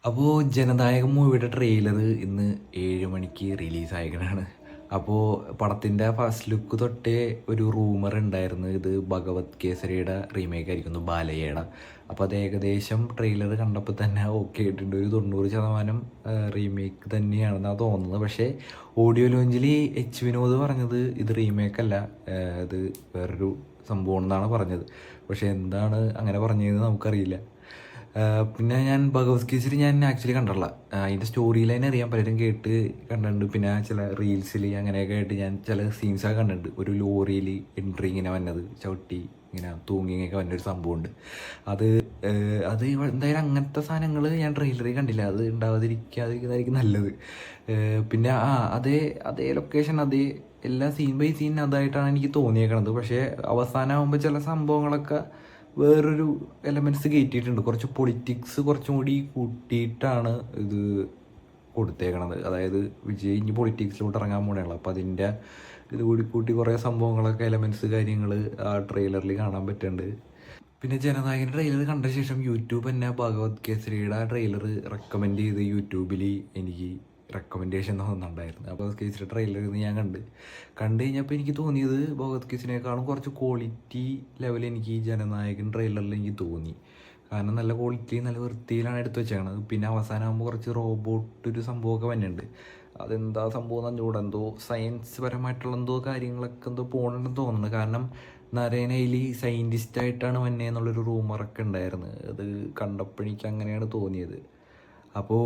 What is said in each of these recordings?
അപ്പോൾ ജനനായകൻ മൂവിയുടെ ട്രെയിലർ ഇന്ന് 7 മണിക്ക് റിലീസായേക്കണാണ്. അപ്പോൾ പടത്തിൻ്റെ ഫസ്റ്റ് ലുക്ക് തൊട്ടേ ഒരു റൂമർ ഉണ്ടായിരുന്നു, ഇത് ഭഗവത് കേസരിയുടെ റീമേക്ക് ആയിരിക്കുന്നു, ബാലയ്യയുടെ. അപ്പോൾ അത് ഏകദേശം ട്രെയിലർ കണ്ടപ്പോൾ തന്നെ ഓക്കെ ആയിട്ടുണ്ട്. ഒരു 90% റീമേക്ക് തന്നെയാണെന്നാണ് തോന്നുന്നത്. പക്ഷേ ഓഡിയോ ലോഞ്ചിൽ വിനോദ് പറഞ്ഞത് ഇത് റീമേക്കല്ല, ഇത് വേറൊരു സംഭവം എന്നാണ് പറഞ്ഞത്. പക്ഷേ എന്താണ് അങ്ങനെ പറഞ്ഞതെന്ന് നമുക്കറിയില്ല. പിന്നെ ഞാൻ ഭഗവത് കേസരി ഞാൻ ആക്ച്വലി കണ്ടിട്ടില്ല. അതിൻ്റെ സ്റ്റോറി ലൈൻ അറിയാൻ പലരും കേട്ട് കണ്ടിട്ടുണ്ട്. പിന്നെ ചില റീൽസിൽ അങ്ങനെയൊക്കെ ആയിട്ട് ഞാൻ ചില സീൻസൊക്കെ കണ്ടിട്ടുണ്ട്. ഒരു ലോറിയിൽ എൻട്രി ഇങ്ങനെ വന്നത് ചവിട്ടി ഇങ്ങനെ തൂങ്ങിയൊക്കെ വന്നൊരു സംഭവമുണ്ട്. അത് അത് എന്തായാലും അങ്ങനത്തെ സാധനങ്ങൾ ഞാൻ ട്രെയിലറിൽ കണ്ടില്ല. അത് ഉണ്ടാവാതിരിക്കാതിരിക്കുന്നതായിരിക്കും നല്ലത്. പിന്നെ അതേ അതേ ലൊക്കേഷൻ, അതേ എല്ലാ സീൻ ബൈ സീൻ അതായിട്ടാണ് എനിക്ക് തോന്നിയേക്കണത്. പക്ഷേ അവസാനമാകുമ്പോൾ ചില സംഭവങ്ങളൊക്കെ വേറൊരു എലമെൻറ്റ്സ് കയറ്റിയിട്ടുണ്ട്. കുറച്ച് പൊളിറ്റിക്സ് കുറച്ചും കൂടി കൂട്ടിയിട്ടാണ് ഇത് കൊടുത്തേക്കണത്. അതായത് വിജയ് ഇനി പൊളിറ്റിക്സിലോട്ട് ഇറങ്ങാൻ പോകണല്ലോ. അപ്പോൾ അതിൻ്റെ ഇത് കൂടി കൂട്ടി കുറേ സംഭവങ്ങളൊക്കെ എലമെൻറ്റ്സ് കാര്യങ്ങൾ ആ ട്രെയിലറിൽ കാണാൻ പറ്റുന്നുണ്ട്. പിന്നെ ജനനായകൻ്റെ ട്രെയിലർ കണ്ട ശേഷം യൂട്യൂബ് തന്നെ ഭഗവത് കേസരിയുടെ ട്രെയിലർ റെക്കമെൻഡ് ചെയ്ത് യൂട്യൂബിൽ എനിക്ക് റെക്കമെൻഡേഷൻ തോന്നുന്നുണ്ടായിരുന്നു. അപ്പോൾ ഭഗവത് കേസരി ട്രെയിലർ ഞാൻ കണ്ടു കഴിഞ്ഞപ്പോൾ എനിക്ക് തോന്നിയത് ഭഗവത് കേസരിനേക്കാളും കുറച്ച് ക്വാളിറ്റി ലെവൽ എനിക്ക് ജനനായകൻ ട്രെയിലറിൽ എനിക്ക് തോന്നി. കാരണം നല്ല ക്വാളിറ്റി നല്ല വൃത്തിയിലാണ് എടുത്തു വെച്ചേക്കണത്. പിന്നെ അവസാനമാകുമ്പോൾ കുറച്ച് റോബോട്ട് ഒരു സംഭവമൊക്കെ വന്നിട്ടുണ്ട്. അതെന്താ സംഭവം എന്ന് പറഞ്ഞുകൂടെ, എന്തോ സയൻസ് പരമായിട്ടുള്ള എന്തോ കാര്യങ്ങളൊക്കെ എന്തോ പോകണമെന്ന് തോന്നുന്നു. കാരണം നരേനയിൽ സയൻറ്റിസ്റ്റായിട്ടാണ് വന്നേ എന്നുള്ളൊരു റൂമറൊക്കെ ഉണ്ടായിരുന്നു. അത് കണ്ടപ്പോഴേക്ക് അങ്ങനെയാണ് തോന്നിയത്. അപ്പോൾ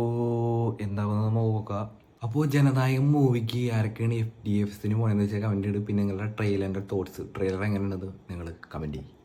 എന്താകുന്നത് നമ്മൾ നോക്കാം. അപ്പോൾ ജനനായകൻ മൂവിക്ക് ആരൊക്കെയാണ് FDFസിന് പോയെന്ന് വെച്ചാൽ കമൻറ്റ് ചെയ്ത്. പിന്നെ നിങ്ങളുടെ ട്രെയിലറിൻ്റെ തോട്ട്സ്, ട്രെയിലർ എങ്ങനെയുള്ളത് നിങ്ങൾ കമൻറ്റ് ചെയ്യും.